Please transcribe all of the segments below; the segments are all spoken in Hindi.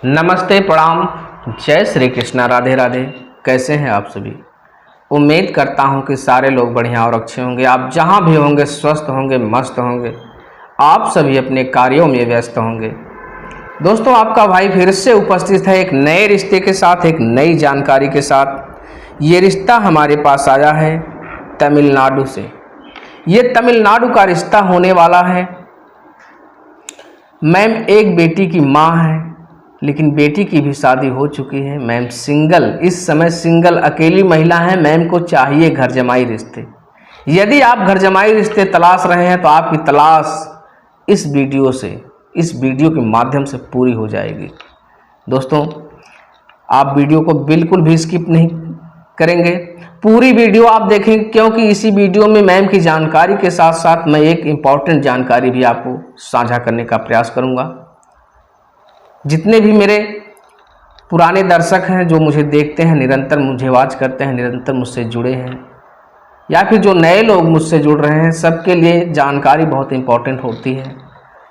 नमस्ते, प्रणाम, जय श्री कृष्णा, राधे राधे। कैसे हैं आप सभी? उम्मीद करता हूं कि सारे लोग बढ़िया और अच्छे होंगे। आप जहां भी होंगे स्वस्थ होंगे, मस्त होंगे। आप सभी अपने कार्यों में व्यस्त होंगे। दोस्तों, आपका भाई फिर से उपस्थित है एक नए रिश्ते के साथ, एक नई जानकारी के साथ। ये रिश्ता हमारे पास आया है तमिलनाडु से। ये तमिलनाडु का रिश्ता होने वाला है। मैम एक बेटी की माँ है, लेकिन बेटी की भी शादी हो चुकी है। मैम सिंगल, इस समय सिंगल अकेली महिला है। मैम को चाहिए घर जमाई रिश्ते। यदि आप घर जमाई रिश्ते तलाश रहे हैं तो आपकी तलाश इस वीडियो के माध्यम से पूरी हो जाएगी। दोस्तों, आप वीडियो को बिल्कुल भी स्किप नहीं करेंगे, पूरी वीडियो आप देखें, क्योंकि इसी वीडियो में मैम की जानकारी के साथ साथ मैं एक इम्पॉर्टेंट जानकारी भी आपको साझा करने का प्रयास करूंगा। जितने भी मेरे पुराने दर्शक हैं जो मुझे देखते हैं, निरंतर मुझे वॉच करते हैं, निरंतर मुझसे जुड़े हैं, या फिर जो नए लोग मुझसे जुड़ रहे हैं, सबके लिए जानकारी बहुत इम्पोर्टेंट होती है।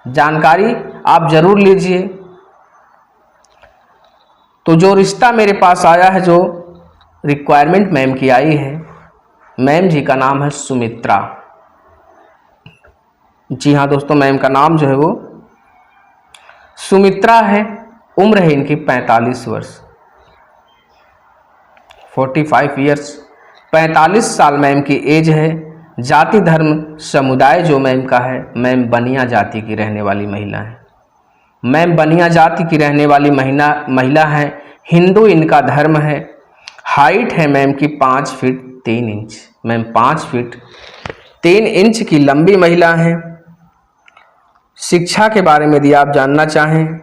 जानकारी आप जरूर लीजिए। तो जो रिश्ता मेरे पास आया है, जो रिक्वायरमेंट मैम की आई है, मैम जी का नाम है सुमित्रा। जी हाँ दोस्तों, मैम का नाम जो है वो सुमित्रा है। उम्र है इनकी 45 वर्ष, 45 ईयर्स, 45 साल मैम की एज है। जाति धर्म समुदाय जो मैम का है, मैम बनिया जाति की रहने वाली महिला है। मैम बनिया जाति की रहने वाली महिला है। हिंदू इनका धर्म है। हाइट है मैम की 5 feet 3 inch. Ma'am 5 feet 3 inch की लंबी महिला है। शिक्षा के बारे में यदि आप जानना चाहें,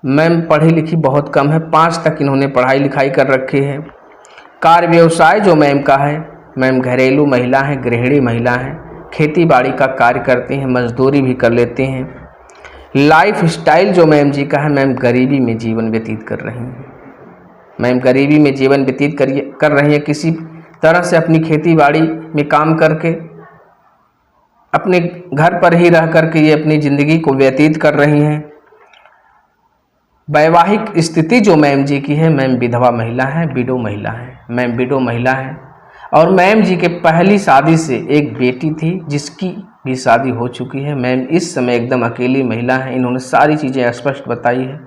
मैम पढ़ी लिखी बहुत कम है, 5 तक इन्होंने पढ़ाई लिखाई कर रखी है। कार्य व्यवसाय जो मैम का है, मैम घरेलू महिला है, गृहिणी महिला है। खेती बाड़ी का कार्य करती हैं, मजदूरी भी कर लेती हैं। लाइफ स्टाइल जो मैम जी का है, मैम गरीबी में जीवन व्यतीत कर रही हैं। मैम गरीबी में जीवन व्यतीत कर रही हैं, किसी तरह से अपनी खेती बाड़ी में काम करके अपने घर पर ही रह करके ये अपनी ज़िंदगी को व्यतीत कर रही हैं। वैवाहिक स्थिति जो मैम जी की है, मैम विधवा महिला है, विडो महिला है। मैम विडो महिला है और मैम जी के पहली शादी से एक बेटी थी, जिसकी भी शादी हो चुकी है। मैम इस समय एकदम अकेली महिला है। इन्होंने सारी चीज़ें स्पष्ट बताई है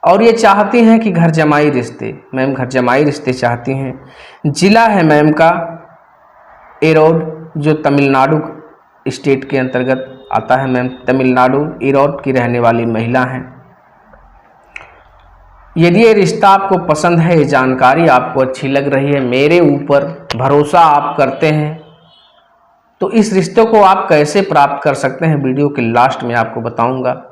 और ये चाहती हैं कि घर जमाई रिश्ते, मैम घर जमाई रिश्ते चाहती हैं। जिला है मैम का ईरोड, जो तमिलनाडु स्टेट के अंतर्गत आता है। मैम तमिलनाडु ईरोड की रहने वाली महिला हैं। यदि ये रिश्ता आपको पसंद है, ये जानकारी आपको अच्छी लग रही है, मेरे ऊपर भरोसा आप करते हैं, तो इस रिश्ते को आप कैसे प्राप्त कर सकते हैं, वीडियो के लास्ट में आपको बताऊंगा।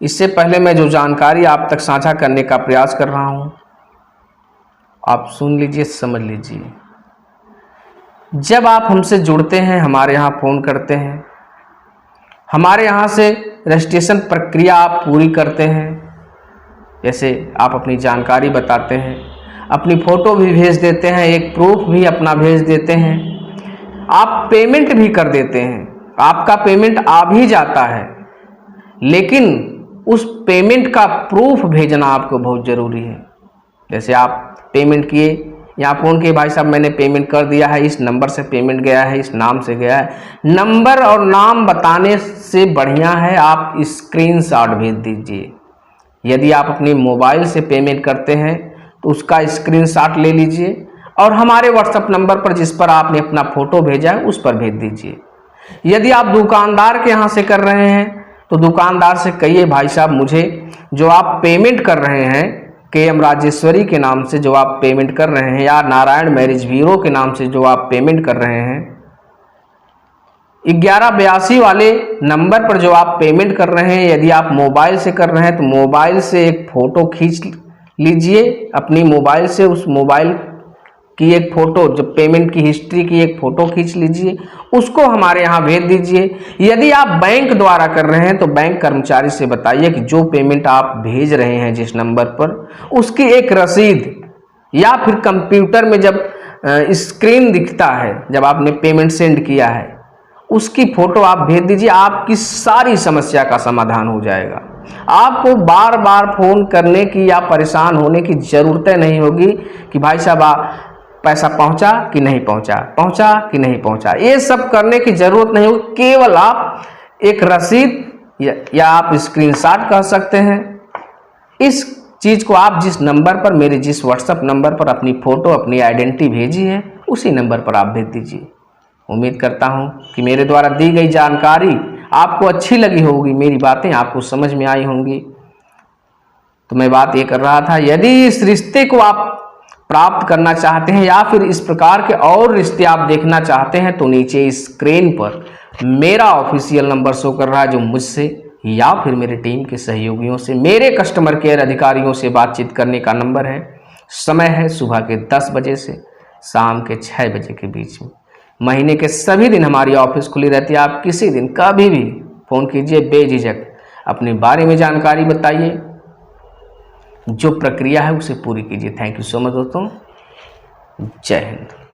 इससे पहले मैं जो जानकारी आप तक साझा करने का प्रयास कर रहा हूं, आप सुन लीजिए, समझ लीजिए। जब आप हमसे जुड़ते हैं, हमारे यहाँ फ़ोन करते हैं, हमारे यहाँ से रजिस्ट्रेशन प्रक्रिया आप पूरी करते हैं, जैसे आप अपनी जानकारी बताते हैं, अपनी फ़ोटो भी भेज देते हैं, एक प्रूफ भी अपना भेज देते हैं, आप पेमेंट भी कर देते हैं, आपका पेमेंट आ भी जाता है, लेकिन उस पेमेंट का प्रूफ भेजना आपको बहुत ज़रूरी है। जैसे आप पेमेंट किए, यहाँ फ़ोन के भाई साहब मैंने पेमेंट कर दिया है, इस नंबर से पेमेंट गया है, इस नाम से गया है। नंबर और नाम बताने से बढ़िया है आप स्क्रीनशॉट भेज दीजिए। यदि आप अपनी मोबाइल से पेमेंट करते हैं तो उसका स्क्रीनशॉट ले लीजिए और हमारे व्हाट्सएप नंबर पर, जिस पर आपने अपना फ़ोटो भेजा है, उस पर भेज दीजिए। यदि आप दुकानदार के यहाँ से कर रहे हैं तो दुकानदार से कहिए, भाई साहब मुझे जो आप पेमेंट कर रहे हैं, KM राजेश्वरी के नाम से जो आप पेमेंट कर रहे हैं, या नारायण मैरिज ब्यूरो के नाम से जो आप पेमेंट कर रहे हैं, 1182 वाले नंबर पर जो आप पेमेंट कर रहे हैं, यदि आप मोबाइल से कर रहे हैं तो मोबाइल से एक फ़ोटो खींच लीजिए। अपनी मोबाइल से उस मोबाइल की एक फ़ोटो, जो पेमेंट की हिस्ट्री की एक फ़ोटो खींच लीजिए, उसको हमारे यहाँ भेज दीजिए। यदि आप बैंक द्वारा कर रहे हैं तो बैंक कर्मचारी से बताइए कि जो पेमेंट आप भेज रहे हैं जिस नंबर पर, उसकी एक रसीद, या फिर कंप्यूटर में जब स्क्रीन दिखता है जब आपने पेमेंट सेंड किया है, उसकी फ़ोटो आप भेज दीजिए। आपकी सारी समस्या का समाधान हो जाएगा। आपको बार बार फ़ोन करने की या परेशान होने की ज़रूरतें नहीं होगी कि भाई साहब पैसा पहुंचा कि नहीं पहुंचा, पहुंचा कि नहीं पहुंचा। ये सब करने की ज़रूरत नहीं होगी। केवल आप एक रसीद या आप स्क्रीनशॉट कह सकते हैं, इस चीज़ को आप जिस नंबर पर, मेरे जिस व्हाट्सएप नंबर पर अपनी फ़ोटो, अपनी आइडेंटिटी भेजी है, उसी नंबर पर आप भेज दीजिए। उम्मीद करता हूं कि मेरे द्वारा दी गई जानकारी आपको अच्छी लगी होगी, मेरी बातें आपको समझ में आई होंगी। तो मैं बात ये कर रहा था, यदि इस रिश्ते को आप प्राप्त करना चाहते हैं या फिर इस प्रकार के और रिश्ते आप देखना चाहते हैं, तो नीचे स्क्रीन पर मेरा ऑफिशियल नंबर शो कर रहा है, जो मुझसे या फिर मेरे टीम के सहयोगियों से, मेरे कस्टमर केयर अधिकारियों से बातचीत करने का नंबर है। समय है सुबह के 10 बजे से शाम के 6 बजे के बीच में। महीने के सभी दिन हमारी ऑफिस खुली रहती है। आप किसी दिन कभी भी फ़ोन कीजिए, बेझिझक अपने बारे में जानकारी बताइए, जो प्रक्रिया है उसे पूरी कीजिए। थैंक यू सो मच दोस्तों, जय हिंद।